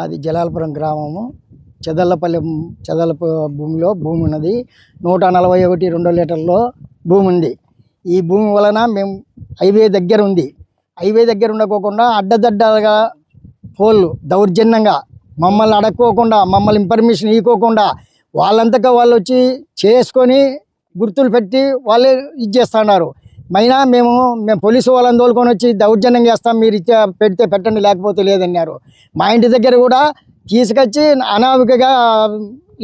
అది జలాలపురం గ్రామము చెదలపల్లి భూమిలో భూమి ఉన్నది. 141 2 లీటర్లో భూమి ఉంది. ఈ భూమి వలన మేము హైవే దగ్గర ఉంది. హైవే దగ్గర ఉండకోకుండా అడ్డదడ్డగా పోళ్ళు దౌర్జన్యంగా మమ్మల్ని అడక్కోకుండా, మమ్మల్ని ఇన్ఫర్మేషన్ ఇవ్వకోకుండా వాళ్ళంతగా వాళ్ళు వచ్చి చేసుకొని గుర్తులు పెట్టి వాళ్ళే ఇది చేస్తున్నారు. అయినా మేము పోలీసు వాళ్ళని తోలుకొని వచ్చి దౌర్జన్యం చేస్తాం, మీరు ఇచ్చే పెడితే పెట్టండి లేకపోతే లేదన్నారు. మా ఇంటి దగ్గర కూడా తీసుకొచ్చి అనామికగా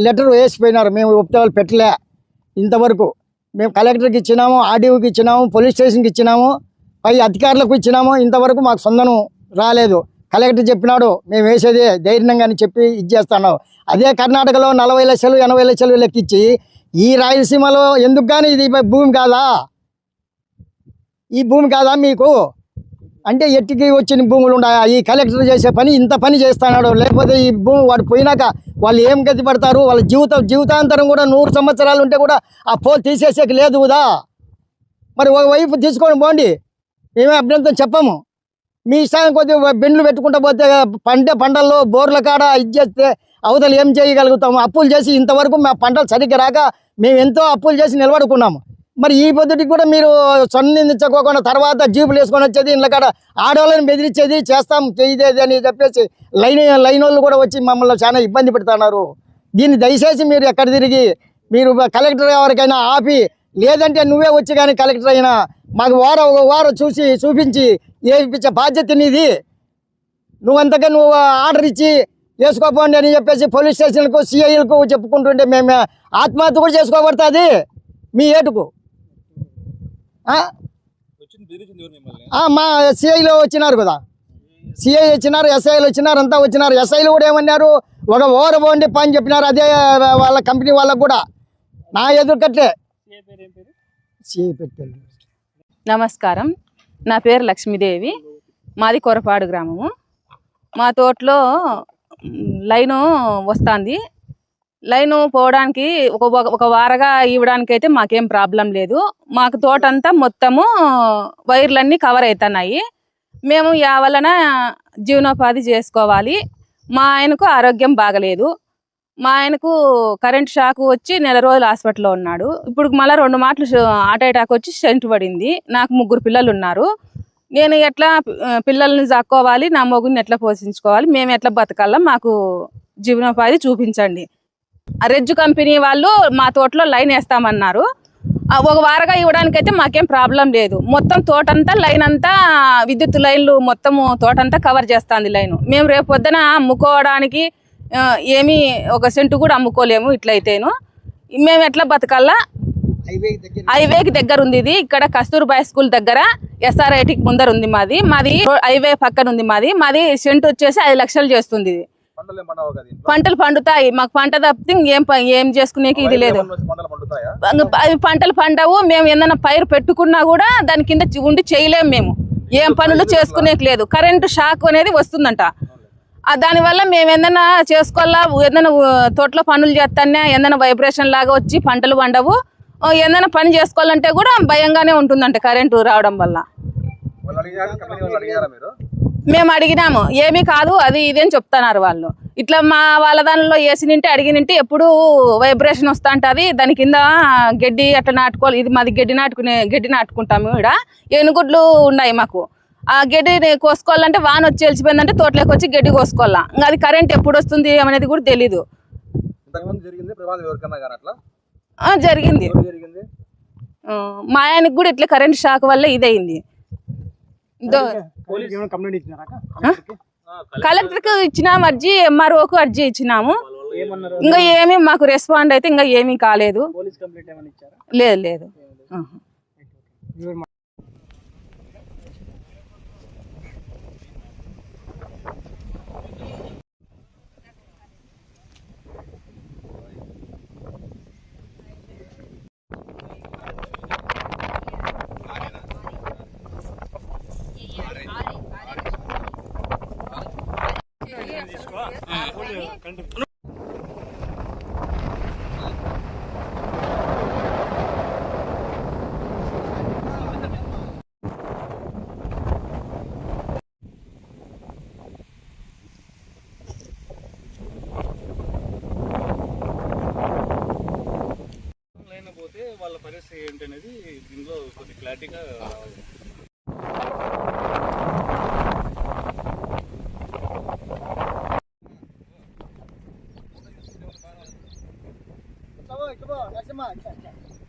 లెటర్ వేసిపోయినారు. మేము ఒప్పుకోవాలి పెట్టలే. ఇంతవరకు మేము కలెక్టర్కి ఇచ్చినాము, ఆర్డీఓకి ఇచ్చినాము, పోలీస్ స్టేషన్కి ఇచ్చినాము, పై అధికారులకు ఇచ్చినాము. ఇంతవరకు మాకు సొందనం రాలేదు. కలెక్టర్ చెప్పినాడు మేము వేసేదే ధైర్యంగా అని చెప్పి ఇది చేస్తున్నాం. అదే కర్ణాటకలో 40 లక్షలు 80 లక్షలు లెక్కించి ఈ రాయలసీమలో ఎందుకు కానీ ఇది భూమి కాదా, ఈ భూమి కాదా మీకు అంటే ఎట్టికి వచ్చిన భూములు ఉన్నాయా? ఈ కలెక్టర్ చేసే పని ఇంత పని చేస్తున్నాడు. లేకపోతే ఈ భూమి వాడు పోయినాక వాళ్ళు ఏం గతి పడతారు? వాళ్ళ జీవితాంతరం కూడా 100 సంవత్సరాలు ఉంటే కూడా ఆ పోల్ తీసేసేకి లేదు కదా. మరి ఒక వైపు తీసుకొని పోండి, మేమే అభ్యంతరం చెప్పము. మీ ఇష్టానికి కొద్దిగా బెండ్లు పెట్టుకుంటూ పోతే పంటల్లో బోర్ల కాడ ఇది చేస్తే అవతలు ఏం చేయగలుగుతాము? అప్పులు చేసి ఇంతవరకు మా పంటలు సరిగ్గా రాక మేము ఎంతో అప్పులు చేసి నిలబడుకున్నాము. మరి ఈ పద్ధతికి కూడా మీరు సొన్నించుకోకుండా తర్వాత జీపులు వేసుకొని వచ్చేది, ఇంట్లో కాడ ఆడవాళ్ళని బెదిరించేది చేస్తాం చేయదేది అని చెప్పేసి లైన్ వాళ్ళు కూడా వచ్చి మమ్మల్ని చాలా ఇబ్బంది పెడుతున్నారు. దీన్ని దయచేసి మీరు ఎక్కడ తిరిగి మీరు కలెక్టర్ ఎవరికైనా ఆపి, లేదంటే నువ్వే వచ్చి కానీ కలెక్టర్ అయినా మాకు ఒక వారం చూపించి వేయించే బాధ్యత నీది. నువ్వంతగా నువ్వు ఆర్డర్ ఇచ్చి వేసుకోపోండి అని చెప్పేసి పోలీస్ స్టేషన్లకు సిఐలకు చెప్పుకుంటుంటే మేము ఆత్మహత్య కూడా చేసుకోబడుతుంది మీ ఏటుకు. మా సిఐలో వచ్చినారు కదా, సిఐ వచ్చినారు, ఎస్ఐలు వచ్చినారు, అంతా వచ్చినారు. ఎస్ఐలు కూడా ఏమన్నారు, ఒక ఓర పోండి పని చెప్పినారు. అదే వాళ్ళ కంపెనీ వాళ్ళకు కూడా నా ఎదురుకట్లే. నమస్కారం, నా పేరు లక్ష్మీదేవి, మాది కొరపాడు గ్రామము. మా తోటలో లైను వస్తుంది. లైను పోవడానికి ఒక వారగా ఇవ్వడానికి అయితే మాకేం ప్రాబ్లం లేదు. మాకు తోట అంతా మొత్తము వైర్లన్నీ కవర్ అవుతున్నాయి. మేము వలన జీవనోపాధి చేసుకోవాలి. మా ఆయనకు ఆరోగ్యం బాగలేదు. మా ఆయనకు కరెంట్ షాక్ వచ్చి 1 రోజులు హాస్పిటల్లో ఉన్నాడు. ఇప్పుడు మళ్ళీ 2 మాటలు హార్ట్ అటాక్ వచ్చి స్టెంట్ పడింది. నాకు 3 పిల్లలు ఉన్నారు. నేను ఎట్లా పిల్లల్ని జాక్కోవాలి, నా మొగుడిని ఎట్లా పోషించుకోవాలి, మేము ఎట్లా బతకాలా, మాకు జీవనోపాధి చూపించండి. రెడ్జు కంపెనీ వాళ్ళు మా తోటలో లైన్ వేస్తామన్నారు. ఒక వారగా ఇవ్వడానికైతే మాకేం ప్రాబ్లం లేదు. మొత్తం తోటంతా లైన్ అంతా విద్యుత్ లైన్లు మొత్తము తోటంతా కవర్ చేస్తుంది లైను. మేము రేపు పొద్దున అమ్ముకోవడానికి ఏమీ 1 సెంటు కూడా అమ్ముకోలేము. ఇట్లయితేను మేము ఎట్లా బతకాలా? హైవేకి దగ్గర ఉంది ఇది. ఇక్కడ కస్తూర్బాయ్ స్కూల్ దగ్గర SRITకి ముందర ఉంది మాది హైవే పక్కన ఉంది మాది సెంటు వచ్చేసి 5 లక్షలు చేస్తుంది. పంటలు పండుతాయి. మాకు పంట తప్పితే ఏం చేసుకునేకి ఇది లేదు. పంటలు పండవు. మేము ఏదైనా పైరు పెట్టుకున్నా కూడా దాని కింద ఉండి చేయలేము. మేము ఏం పనులు చేసుకునేకి లేదు. కరెంటు షాక్ అనేది వస్తుందంట. దానివల్ల మేము ఏదైనా చేసుకోవాలా, ఏదైనా తోటలో పనులు చేస్తానే ఏదైనా వైబ్రేషన్ లాగా వచ్చి పంటలు పండవు. ఏదైనా పని చేసుకోవాలంటే కూడా భయంగానే ఉంటుందంట కరెంటు రావడం వల్ల. మేము అడిగినాము, ఏమీ కాదు అది ఇదేం చెప్తున్నారు వాళ్ళు. ఇట్లా వాళ్ళ దానిలో వేసినింటే అడిగినింటే ఎప్పుడు వైబ్రేషన్ వస్తూ ఉంటుంది. దాని కింద గడ్డి అట్లా నాటుకోవాలి. ఇది మాది గడ్డి నాటుకుంటాము. ఇక్కడ ఏనుగుడ్లు ఉన్నాయి మాకు. ఆ గడ్డి కోసుకోవాలంటే వాన వచ్చి వెలిసిపోయిందంటే తోటలోకి వచ్చి గడ్డి కోసుకోవాలా. ఇంకా అది కరెంట్ ఎప్పుడు వస్తుంది అనేది కూడా తెలీదు. జరిగింది. మా ఆయనకు కూడా ఇట్లా కరెంట్ షాక్ వల్ల ఇదయింది. కలెక్టర్కి ఇచ్చినాము అర్జీ, MROకు అర్జీ ఇచ్చినాము. ఇంకా ఏమీ మాకు రెస్పాండ్ అయితే ఇంకా ఏమీ కాలేదు. లేదు. సమస్య ఏంటనేది దీనిలో కొద్ది క్లారిటీగా రావాలి. నరసింహ